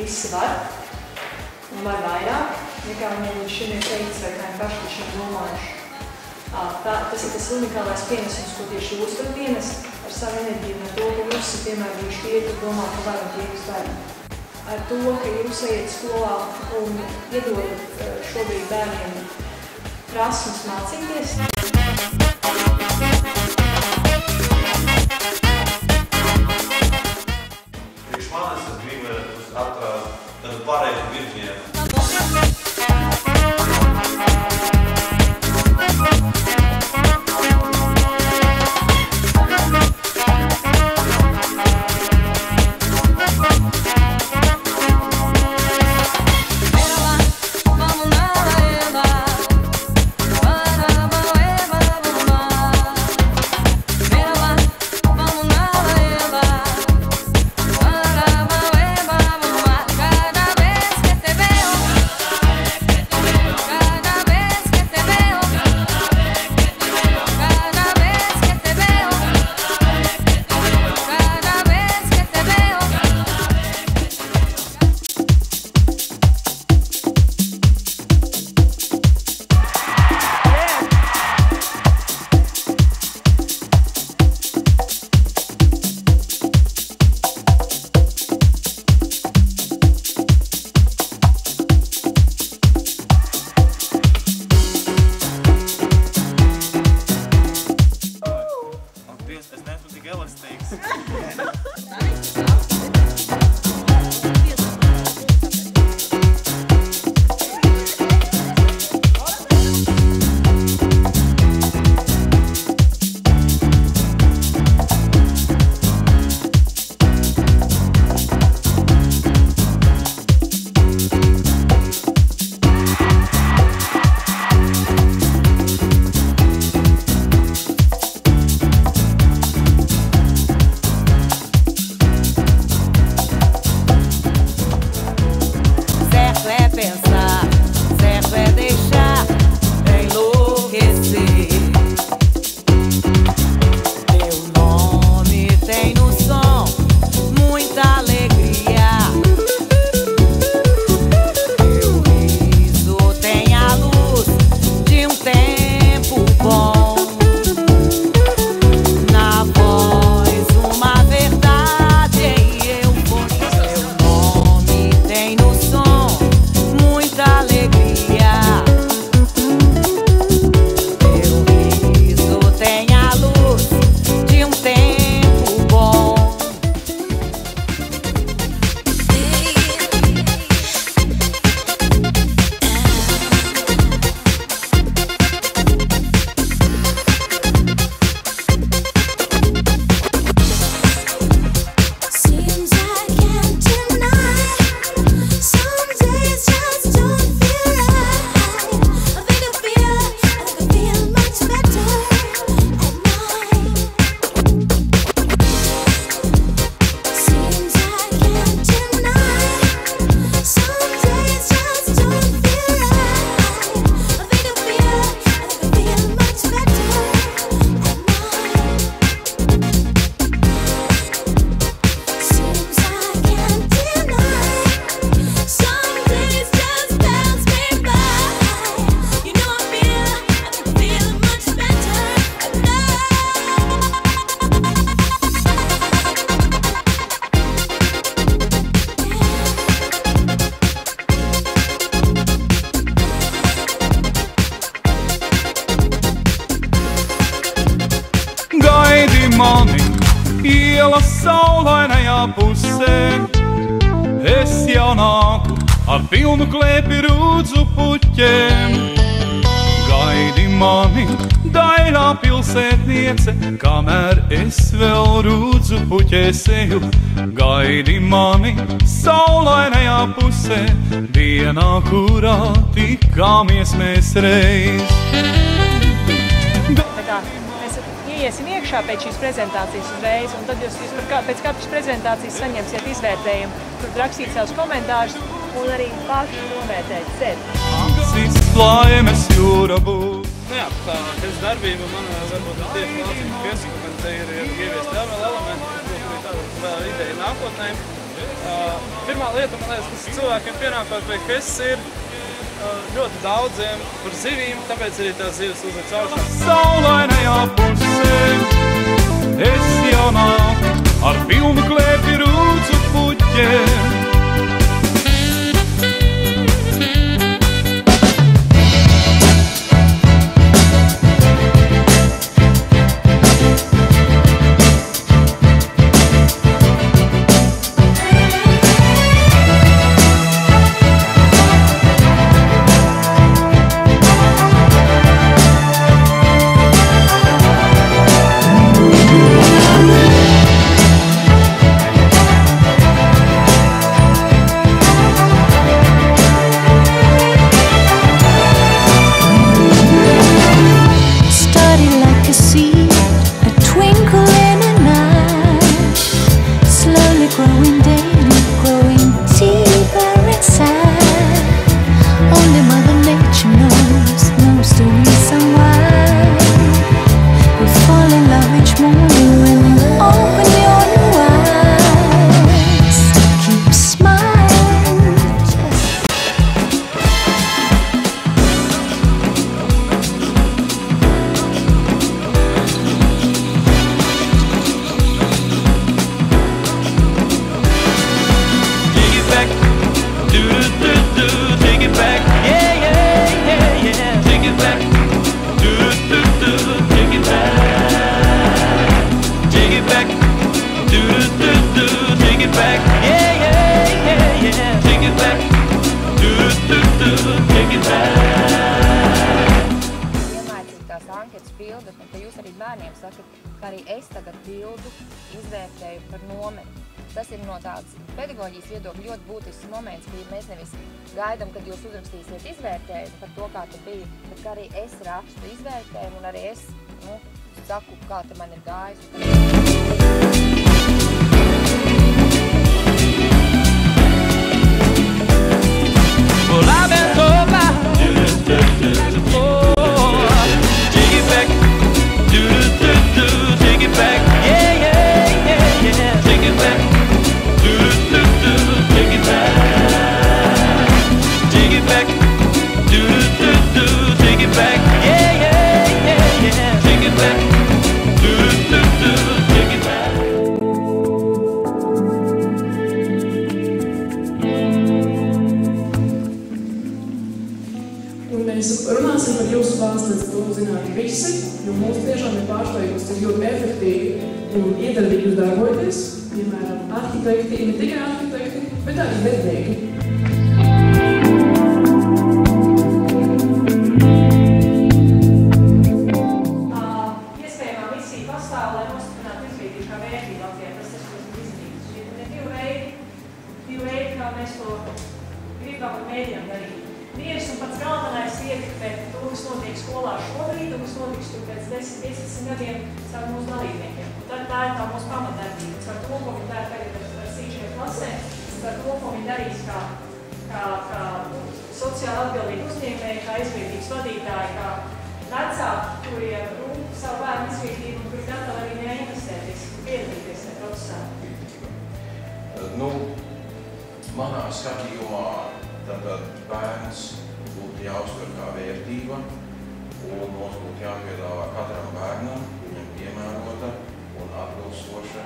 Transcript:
visi var, un var vairāk, nekā viņiem līdz šim ir teikts, vai kā viņi paši par šim domājuši. Tas ir tas unikālais pienesums, ko tieši jūs varat pienest ar savu enerģiju, ar to, ka jūs esat piemērojuši tie, kur domā, ka var un tie, kas var. Ar to, ka jūs ejat skolā un iedodat šobrīd bērniem prasmes mācīties. Priekš manis es gribu atrast tādu pareizu virzienu. mani ielas saulainajā pusē. Es jau nāku ar pilnu klēpi rūdzu puķēm. Gaidi mani, daļā pilsētniece, kamēr es vēl rūdzu puķēsēju. Gaidi mani saulainajā pusē, dienā, kurā tikāmies mēs reiz. Mēs iesim iekšā pēc šīs prezentācijas uzreiz, un tad jūs pēc katras prezentācijas saņemsiet izvērtējumu, kur rakstīt savus komentārus un arī paši novērtēt sevi. Cits laimes jūra būs. Jā, tā darbība man varbūt tieši mācību piesaka, bet te ir ieviest vēl elementi, kur ir tāda ideja nākotnē. Pirmā lieta, man liekas, kas cilvēkiem pienākot pie Hess ir ļoti daudziem par zivīm, tāpēc arī tās zivis uzliek cauršās. Saulainajā pusē es jau nāku ar pilnu klēpi rūdzu puķiem. Anketas bildat, un ka jūs arī bērniem sakat, ka arī es tagad bildu izvērtēju par nomeri. Tas ir no tādas pedagoģijas viedokļa ļoti būtisks moments, ka mēs nevis gaidām, kad jūs uzrakstīsiet izvērtējumu par to, kā te bija, bet ka arī es rakstu izvērtējumu un arī es saku, kā te man ir gājis. Mēs runāsim par jūsu valsts, to zināt visi, jo mūsu tiešām ir pārsteigums, cik ļoti efektīvi un iedarbīgi jūs darbojaties. Piemēram, arhitekti, ne tikai arhitekti, bet arī bednieki. Iespējamā misija pastāv, lai nostiprinātu izglītību kā vērtību Latvijā. Tas ir izglītības. Ir divi veidi, kā mēs to gribam un mēģinām darīt. Viens un pats galvenais ietekmēt to, kas notiek skolā šobrīd un kas notiks tur pēc 10-15 gadiem starp mūsu dalībniekiem. Tā ir tā mūsu pamatdarbība. Par to, ko viņi dara tagad ar sīkšajiem klasēm, par to, ko viņi darīs kā sociāli atbildīgi uzņēmēji, kā izglītības vadītāji, kā vecāki, kuriem rūp savu bērnu izglītību un kuri gatavi arī neinvestēties un piedalīties tajā procesā. Manā skatījumā tātad bērns būtu jāuztver kā vērtība, un mums būtu jāpiedāvā katram bērnam viņam piemērota un atbilstoša